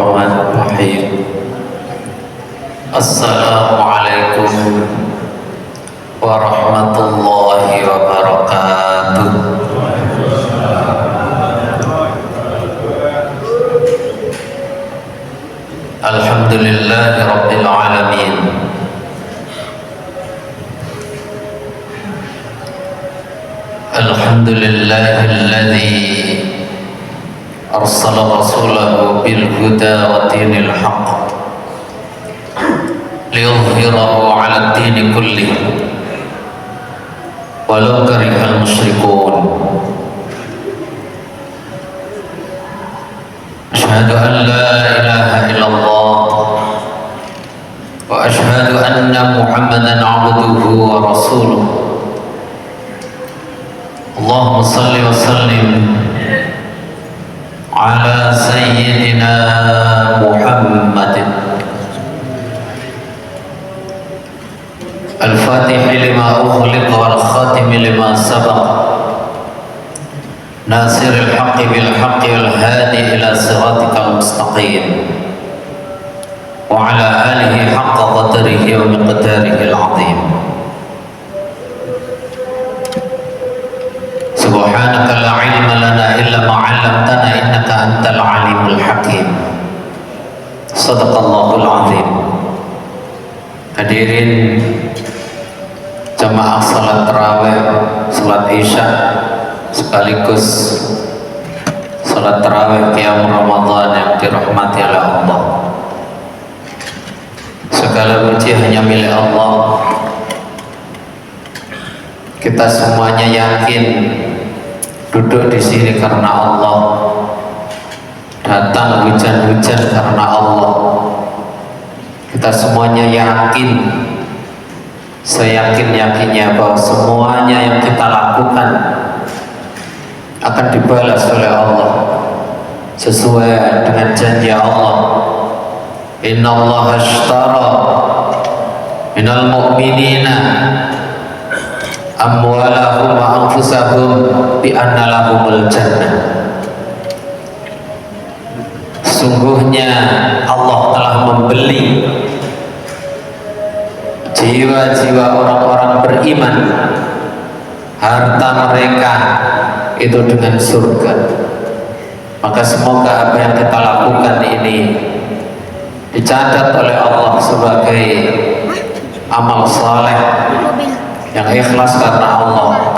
Bismillahirrahmanirrahim. Assalamualaikum warahmatullahi wabarakatuh. Alhamdulillahi rabbil alamin. Alhamdulillahilladzi arsala rasulahu bil huda wa dinil haqq liyudhhirahu 'ala ad-din kullih walau karihal musyrikun. Asyhadu an la ilaha illallah wa asyhadu anna Muhammadan 'abduhu wa rasuluh. Allahumma salli wa sallim ala sayyidina Muhammadin al-fatih lima ughliq wal khatim lima sabaq nasiril haqqi bil haqqi wal hadi ila siratikal mustaqim wa ala alihi haqqa qadrihi wa miqdarihi al-azim. Subhanaka la ilma lana illa ma 'allamtana innaka antal alimul hakim. Shadaqallahul azim. Hadirin jamaah salat tarawih, salat isya sekaligus salat tarawih qiyam Ramadan yang dirahmati oleh Allah. Segala puji hanya milik Allah. Kita semuanya yakin duduk di sini karena Allah, datang hujan-hujan karena Allah. Kita semuanya yakin, seyakin-yakinnya bahwa semuanya yang kita lakukan akan dibalas oleh Allah sesuai dengan janji Allah. Inna Allah ashtara minal mu'minina amwalahum wa anfusahum bi anna lahumul jannah. Sungguhnya Allah telah membeli jiwa-jiwa orang-orang beriman, harta mereka itu dengan surga. Maka semoga apa yang kita lakukan ini dicatat oleh Allah sebagai amal saleh yang ikhlas karena Allah,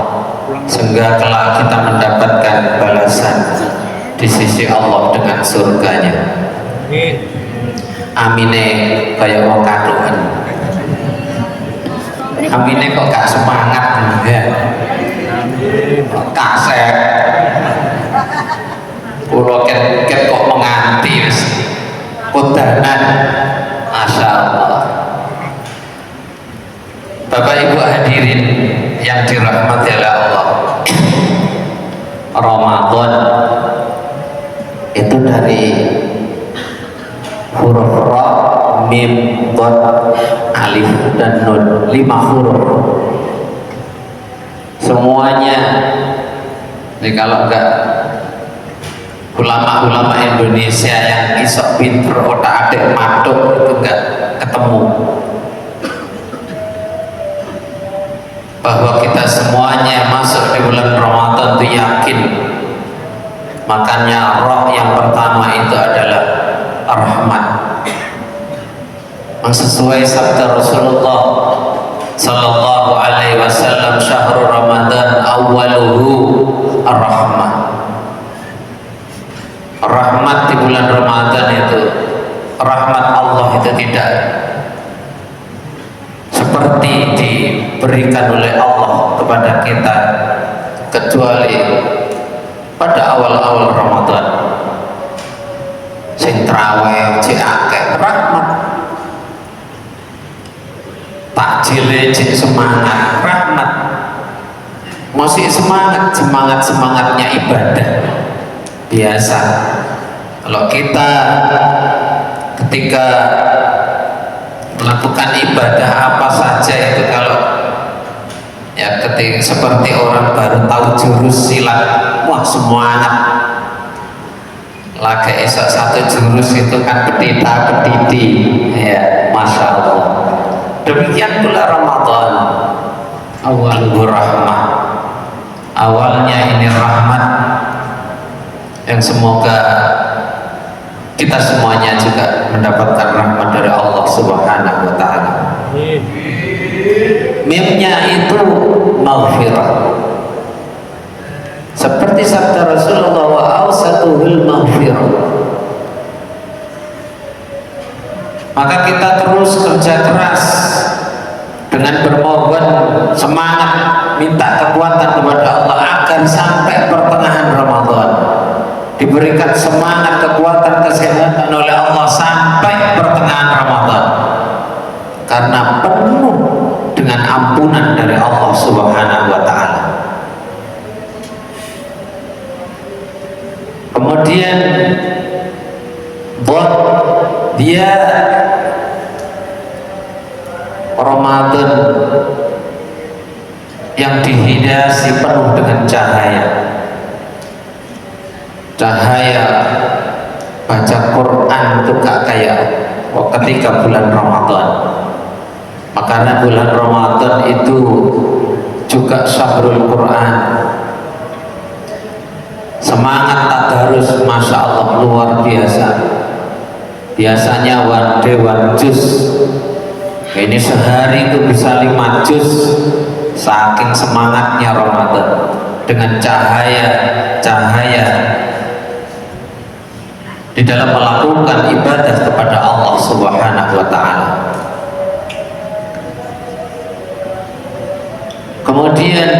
sehingga kelak kita mendapatkan balasan di sisi Allah dengan surganya. Amine kayak mau kaduan, amine kok gak semangat ya. Kasep kulo ket kok menganti wis kudanan. Masya Allah. Bapak Ibu hadirin yang dirahmati oleh Allah, Ramadan itu dari huruf ra, mim, dot, alif dan nun, 5 huruf. Semuanya ini kalau enggak ulama-ulama Indonesia yang isok pinter otak adik matuk itu enggak ketemu bahwa kita semuanya masuk di bulan Ramadan itu yakin. Makanya roh yang pertama itu adalah rahmat, sesuai sabda Rasulullah sallallahu alaihi wasallam, syahrul Ramadan awwaluhu ar-rahmah. Rahmat di bulan Ramadan itu, rahmat Allah itu tidak seperti diberikan oleh Allah kepada kita kecuali pada awal-awal Ramadan. Sing traweh cek akeh rahmat, takjile cek semangat rahmat, masih semangatnya ibadah biasa. Kalau kita ketika melakukan ibadah apa saja itu, kalau ya ketika seperti orang baru tahu jurus silat, wah semangat. lagi esok satu jurus itu kan petita petiti ya, masya Allah. Demikian pula Ramadan, awalul rahmah, awalnya ini rahmat yang semoga kita semuanya juga mendapatkan rahmat dari Allah Subhanahu wa Ta'ala. Mimnya itu maghfirah, seperti sabda Rasulullah, wa awsatuhul maghfirah. Maka kita terus kerja keras dengan bermohon semangat, minta kekuatan kepada Allah agar sampai pertengahan Ramadan diberikan semangat, kekuatan, kesehatan oleh Allah sampai pertengahan Ramadan, karena penuh dengan ampunan dari Allah Subhanahu wa Ta'ala. Kemudian dia Ramadan yang dihiasi penuh dengan cahaya baca Quran itu gak kayak ketika bulan Ramadan. Karena bulan Ramadan itu juga syahrul Quran, semangat tadarus masya Allah luar biasa. Biasanya one juz, ini sehari itu bisa 5 juz, saking semangatnya Ramadan dengan cahaya di dalam melakukan ibadah kepada Allah Subhanahu wa Ta'ala. Kemudian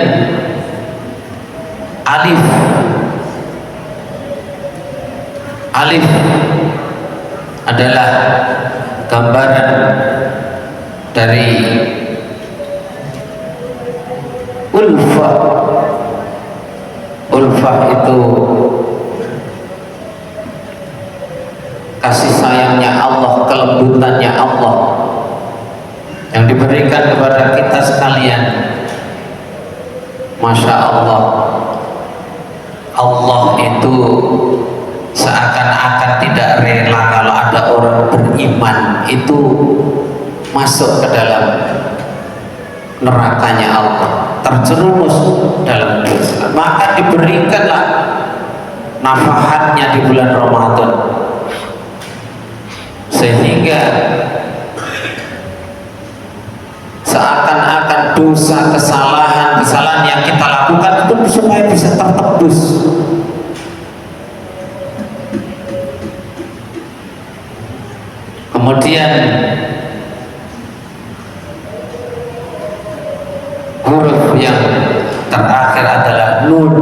alif adalah gambaran dari ulfah itu kasih sayangnya Allah, kelembutannya Allah yang diberikan kepada kita sekalian. Masya Allah, Allah itu seakan-akan tidak rela kalau ada orang beriman itu masuk ke dalam nerakanya Allah, terjerumus dalam dosa. Maka diberikanlah nafahatnya di bulan Ramadan, sehingga seakan-akan dosa, kesalahan yang kita lakukan itu supaya bisa tertebus. Kemudian huruf yang terakhir adalah nun,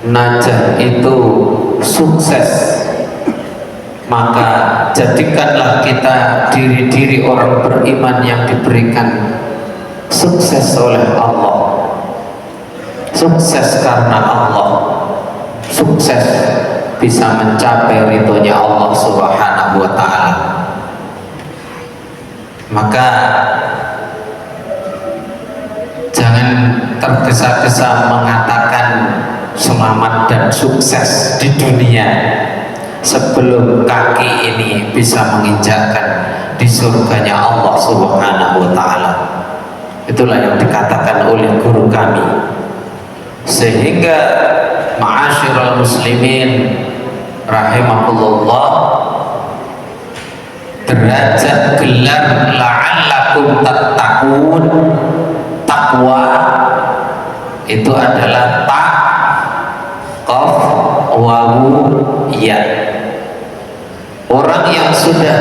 najah itu sukses. Maka jadikanlah kita diri-diri orang beriman yang diberikan sukses oleh Allah, sukses karena Allah, sukses bisa mencapai ridhonya Allah Subhanahu wa Ta'ala. Maka jangan tergesa-gesa mengatakan selamat dan sukses di dunia sebelum kaki ini bisa menginjakkan di surganya Allah Subhanahu wa Ta'ala. Itulah yang dikatakan oleh guru kami. Sehingga ma'asyiral muslimin rahimakumullah, derajat gelar la'allakum tattaqun, takwa itu adalah ta, qaf, wawu, ya. Orang yang sudah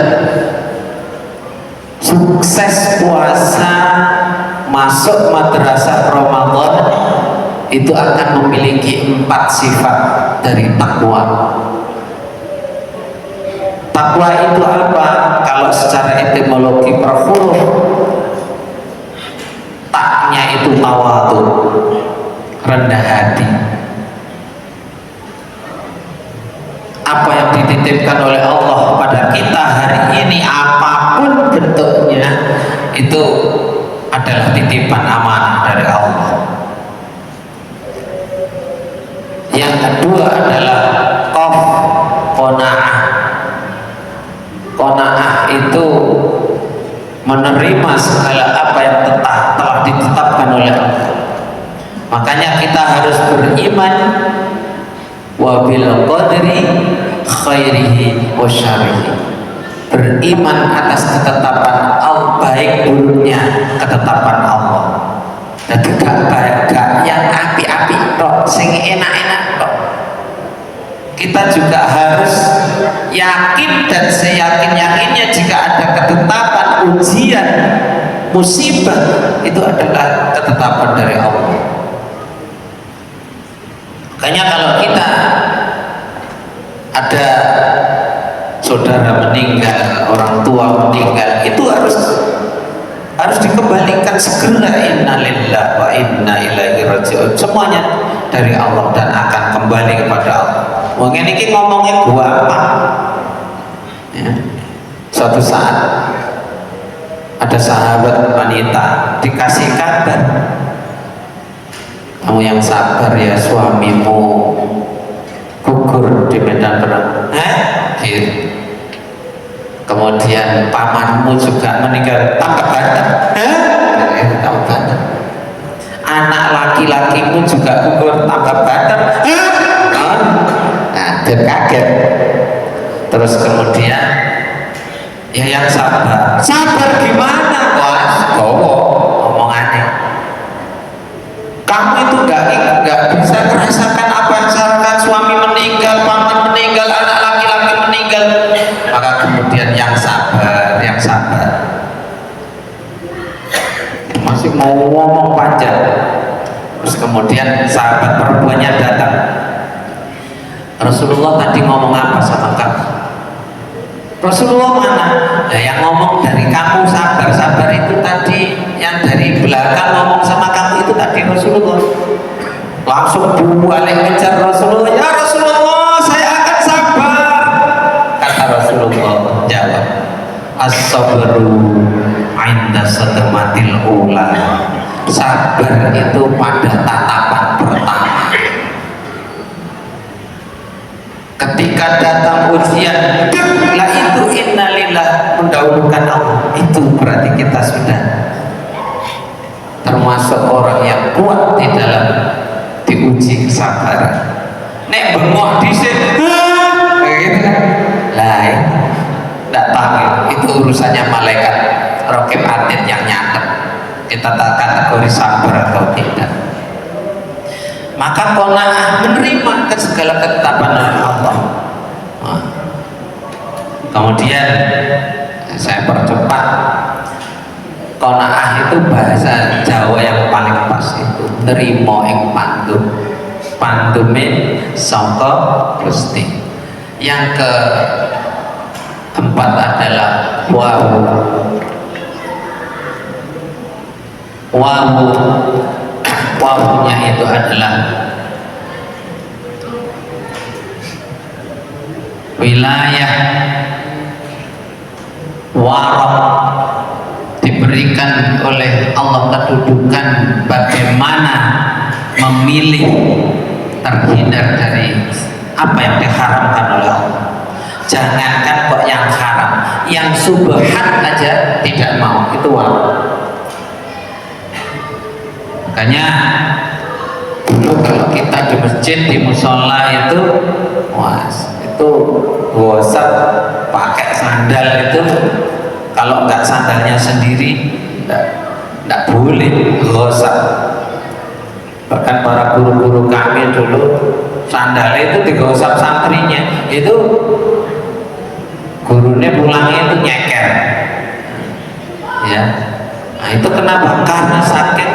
sukses puasa, masuk madrasah Ramadan, itu akan memiliki 4 sifat dari takwa. Takwa itu apa? Kalau secara etimologi per huruf, taknya itu tawadu, rendah hati. Apa yang dititipkan oleh Allah pada kita hari ini, apapun bentuknya, itu adalah titipan amanah dari Allah. Yang kedua adalah qaf, qanaah. Qanaah itu menerima segala apa yang telah ditetapkan oleh Allah. Makanya kita harus beriman wa bil qadri khairihi wa syarrihi. Beriman atas ketetapan Allah, baik buruknya ketetapan Allah. Dan gak yang api-api tok, sing enak-enak tok. Kita juga harus yakin dan seyakin-yakinnya jika ada ketetapan ujian, musibah, itu adalah ketetapan dari Allah. Makanya kalau kita ada saudara meninggal, orang tua meninggal, itu harus dikembalikan segera. Innalillahi wa inna ilaihi raji'un. Semuanya dari Allah dan akan kembali kepada Allah. Mungkin ini ngomongnya gua apa? Ya. Suatu saat ada sahabat wanita dikasih kabar, kamu yang sabar ya, suamimu gugur di medan perang. Gitu. Kemudian pamanmu juga meninggal, tambah banyak. Tambah banyak. Anak laki-lakimu juga gugur, tambah banyak. Nah, dia kaget. Terus kemudian ya yang sabar gimana? Wah, gowo omongannya. Kamu itu nggak bisa merasakan apa yang saya rasakan, suami meninggal, paman meninggal, anak laki-laki meninggal. Maka kemudian yang sabar masih mau ngomong panjang. Terus kemudian sahabat perempuannya datang. Rasulullah tadi ngomong apa sama kamu? Rasulullah mana? Nah, yang ngomong dari kamu sabar itu tadi, yang dari belakang ngomong sama kamu itu tadi Rasulullah. Langsung balik ngejar Rasulullah. Ya Rasulullah, saya akan sabar. Kata Rasulullah jawab, as-sabru 'inda sadmatil ula. Sabar itu pada tatapan pertama. Ketika datang ujian, lah itu innalillah, mendahulukan Allah. Itu berarti kita sudah termasuk orang yang kuat di dalam diuji kesabaran. Nek bengok dhisik, gitu kan? Lah, tidak tahu itu urusannya malaikat Raqib Atid yang nyatet. Kita tak kategori sabar atau tidak. Maka qanaah menerima segala ketetapan Allah. Nah, kemudian saya percepat. Qanaah itu bahasa Jawa yang paling pas itu nerimo ing pandum. Pandume sangka Gusti. Yang keempat adalah wawunya itu adalah wilayah warok, diberikan oleh Allah kedudukan bagaimana memilih terhindar dari apa yang diharamkan oleh Allah. Jangankan kok yang haram, yang subhat aja tidak mau, itu warok. Makanya dulu kalau kita di masjid, di musola itu, itu gosok pakai sandal itu, kalau nggak sandalnya sendiri nggak boleh gosok. Bahkan para guru-guru kami dulu sandalnya itu digosok santrinya, itu gurunya pulangnya itu nyeker, ya. Nah itu kenapa? Karena saking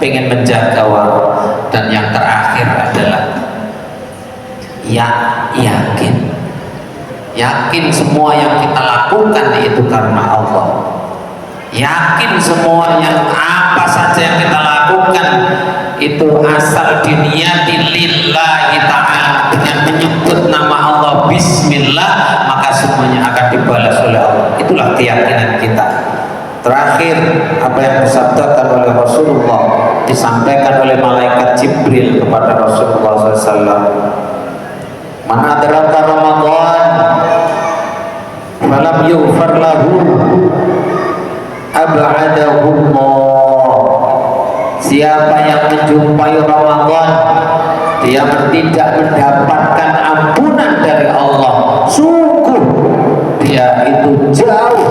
pengen menjaga warok. Dan yang terakhir adalah yakin semua yang kita lakukan itu karena Allah. Yakin semua yang apa saja yang kita lakukan itu asal diniati lillahi ta'ala, dengan menyebut nama Allah bismillah, maka semuanya akan dibalas oleh Allah. Itulah keyakinan kita. Terakhir, apa yang disabdakan oleh Rasulullah, disampaikan oleh malaikat Jibril kepada Rasulullah SAW. Man adraka Ramadan falam yughfar lahu ab'adahullah. Siapa yang menjumpai Ramadan dia tidak mendapatkan ampunan dari Allah, sungguh dia itu jauh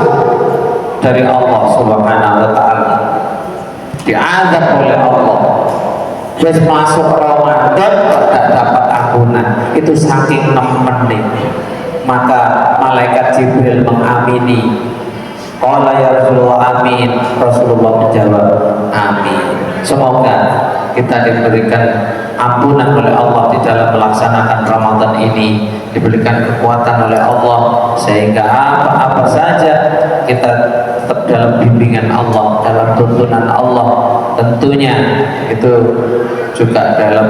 dari Allah Subhanahu wa taala, diazab oleh Allah. Wis masuk Ramadan tidak dapat ampunan, itu saking nemenin. Maka malaikat Jibril mengamini. Qala ya Rasulullah, amin. Rasulullah menjawab, amin. Semoga kita diberikan ampunan oleh Allah di dalam melaksanakan Ramadan ini, diberikan kekuatan oleh Allah sehingga apa-apa saja kita tetap dalam bimbingan Allah, dalam tuntunan Allah. Tentunya itu juga dalam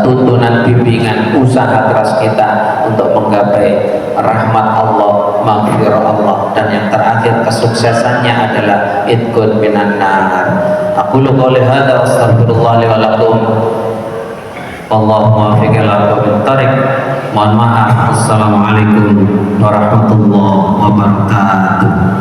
tuntunan bimbingan usaha keras kita untuk menggapai rahmat Allah, maghfirah Allah, dan yang terakhir kesuksesannya adalah idqun minan nar. Aqulu qouli hadza wa astaghfirullah li wa lakum. Wallahu muwaffiq ila aqwamit thariq. Mohon maaf. Assalamualaikum warahmatullahi wabarakatuh.